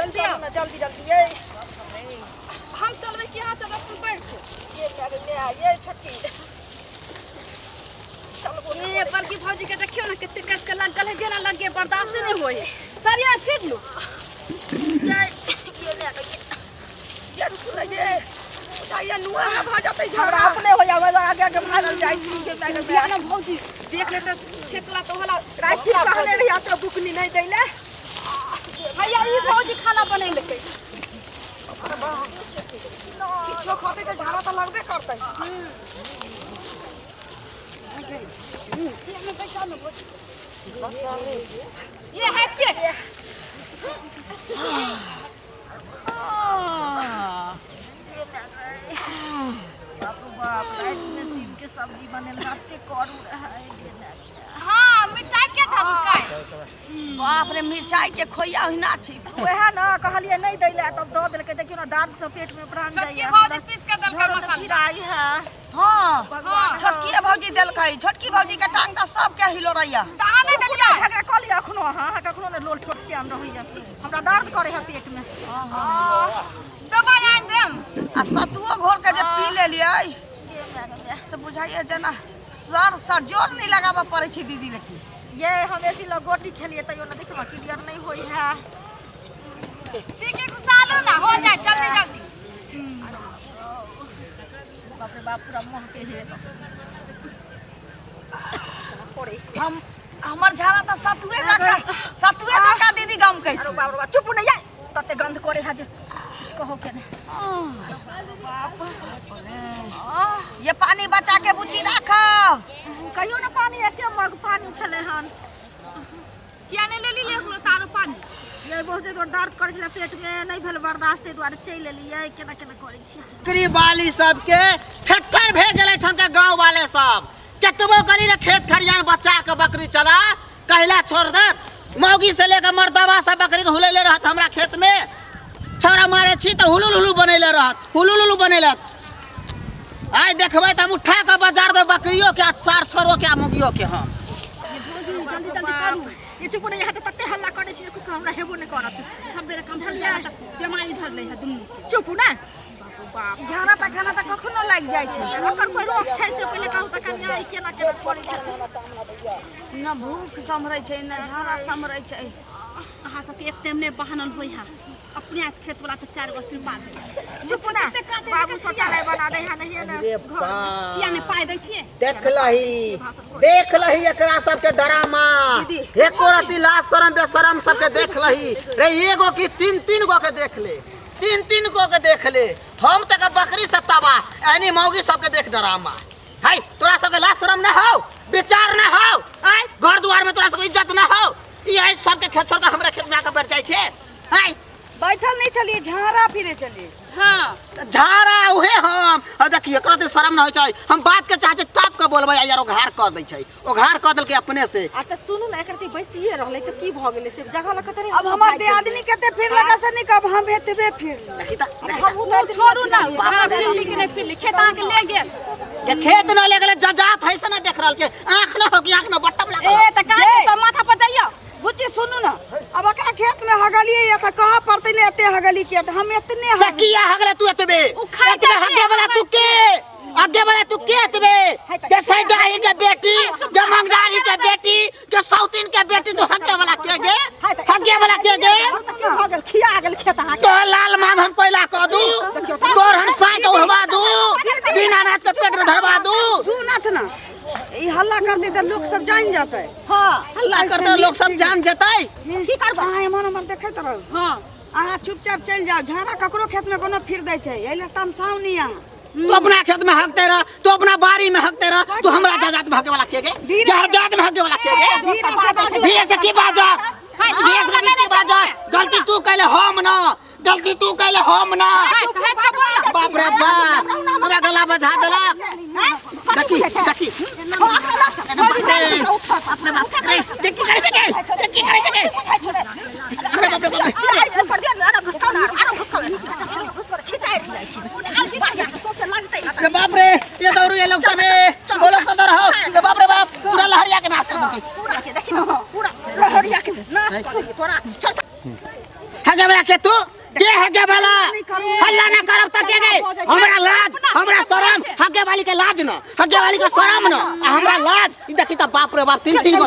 जल्दी जल्दी जल्दी ये हम चलबे कि यहाँ चल अपन बैठ ये छठी ये पर की भौजी के देखियो ना कितने कस के लागल है जेना लगे बर्दाश्त नहीं होए सरिया फिर लो ये ले ये रुक रे ये नुआ भा जाते हमरा अपने हो जावे आगे आगे भागल जाई छी के बैग में भौजी देख ले त खेतला तो हला राखी कहले रही तो बुकनी नहीं दैले भैया ई भौजी खाना बनैले के अरे बा किछो खाते के झाड़ा त लगबे करतै ये है के बाप रात में सीम के सब्जी बने लाते करू है हां मिर्चाई के था काय बाप रे मिर्चाई के खोया हिना छी ओहे ना कहलिए नहीं दैले तब द देलके देखियो ना दांत से पेट में प्राण जाइए भौजी पीस के दलका मसाला आई है हां छोटकी भौजी देलकै छोटकी भौजी के टांग दा सब के हिलो रहिया दाना नहीं देलिया झगड़ा क लिया अखनो हां कखनो ने लोल ठोक छी हम रहिया हमरा दर्द करे है पेट में दवाई आन देम आ सतुओ घोर के जे पी ले लियै से बुझाइए जना सर जोर नहीं लगाबा पड़े छी दीदी लेकिन ये हम ऐसी लगोटी खेलिए तयो ना देखो क्लियर नहीं होई है सीखे घुसालो ना हो जाए जल्दी जल्दी बाप रे बाप पूरा मुंह के है पड़े हम हमर झाड़ा त सतुए जका दीदी गम कहै छी बाप रे चुप नहीं तते गंध करे है जे कहो के बाप ये पानी बचा के बुची राखो कहियो ना पानी एते मग पानी छले हन किया ने ले ली ले तारो पानी ये बहुत से तो दर्द करे छले पेट में नहीं भेल बर्दाश्त द्वारे चल लेलिए केना केना करे छी बकरी वाली सब के खेतर भेज देले ठन के गांव वाले सब केतबो गली रे खेत खरियान बच्चा के बकरी चला कहला छोड़ दे मौगी से लेकर मर्दवा सब बकरी के हुलेले रहत हमरा खेत में छोरा मारे छी तो हुलुलुलु बनैले रहत हुलुलुलु बनैले आइ देखबै त हम उठा के बाजार दे बकरियों के 400 के मुगियो के हम जल्दी जल्दी करू ये चुप नहीं है तो तते हल्ला करे छी कुछ हमरा हेबो नहीं करत सब बेरा काम चल जाए बेमारी धर ले है दुनु चुप ना बाप झाड़ा पैखाना त कखनो लाग जाय छै ओकर कोई रोग छै से पहिले कहू त कन्या केना केना करे छै न भूख समरै छै न झाड़ा समरै छै अहाँ सब के एक टाइम ने बहानल होई है अपने खेत वाला तो 4 गो सिरपा दे चुप ना बाबू शौचालय बना दे है नहीं ना किया ने पाई दै छिए देख लही एकरा सब के डरामा एको रति लाज शरम बेशरम सब के देख लही रे एगो की 3 गो के देख ले 3 गो के देख ले हम तक बकरी सब तबा एनी मौगी सब के देख डरामा हाय तोरा सब के लाज शरम ना हो विचार ना हो आय घर द्वार में तोरा सब के इज्जत ना हो ई सब के खेत छोड़ के हमरा खेत में आके बैठ जाय छे हाय बैठल नहीं चलिए झाड़ा फिरे चलिए हां झाड़ा उहे हम देखिए एकरा त शरम न होय छै हम बात के चाहे ताप के बोलबै यार ओघार क दै छै ओघार क देल के अपने से आ त सुनू ना एकरती बैसिए रहले त की भ गेलै से जगह ल कतरी अब हमर दे आदमी कते फिर लगा से नहीं कब हम हेतबे फिर देखि त हम छोड़ू ना झाड़ा फिर के नहीं फिर खेत आ के ले गेल के खेत न ले गेले जजात है से न देख रहल के आंख न हो कि आंख में बट्टम लागल ए त काहे त माथा पर दैयो बुच्ची सुनू ना अब का खेत में हगलिए या त कहां पड़ते ने एते हगली के त हम एतने सकिया हगले तू एतबे एतबे हगे वाला तू के आगे वाला तू के एतबे के सैदाई के बेटी के मंगदारी के बेटी के सौतीन के बेटी तो हगे वाला के गे हगे वाला के गे हगल खिया गेल खेत हां तो लाल मांग हम कोयला कर दू तोर हम साई के उड़वा दू दीनानाथ के पेट में धरवा दू सुनत ना ई हल्ला कर दे त लोग सब जान जाते हां हल्ला कर दे लोग सब जान जतै की करबा हां मन मन देखैत रह हां आहा चुपचाप चल जाओ झाड़ा ककरो खेत में कोनो फिर दै छै एले तमसाउ नहीं आ तू अपना खेत में हकते रह तू अपना बाड़ी में हकते रह तू हमरा जात में हके वाला के गे जात में हके वाला के गे धीरे से की बाजत धीरे से की बाजत गलती तू कहले हम ना गलती तू कहले हम ना बाप रे बाप हमरा गला बजा देला देखी देखी अपने बाप रे देखी करे से देखी करे से अरे बाप रे बाप कर दिया अरे घुसका खिंचाए रे बाप रे ये दौड़ू ये लोग सब वो लोग सब रहो रे बाप पूरा लहरिया के नाश कर दो पूरा लहरिया के नाश कर दो तोरा हगे वाला के तू के हगे वाला हल्ला ना करब त के गए हमरा लाज हमरा शरम हगे वाली के लाज न हगे वाली के शरम न हमरा लाज ई देखी त बाप रे बाप 3 गो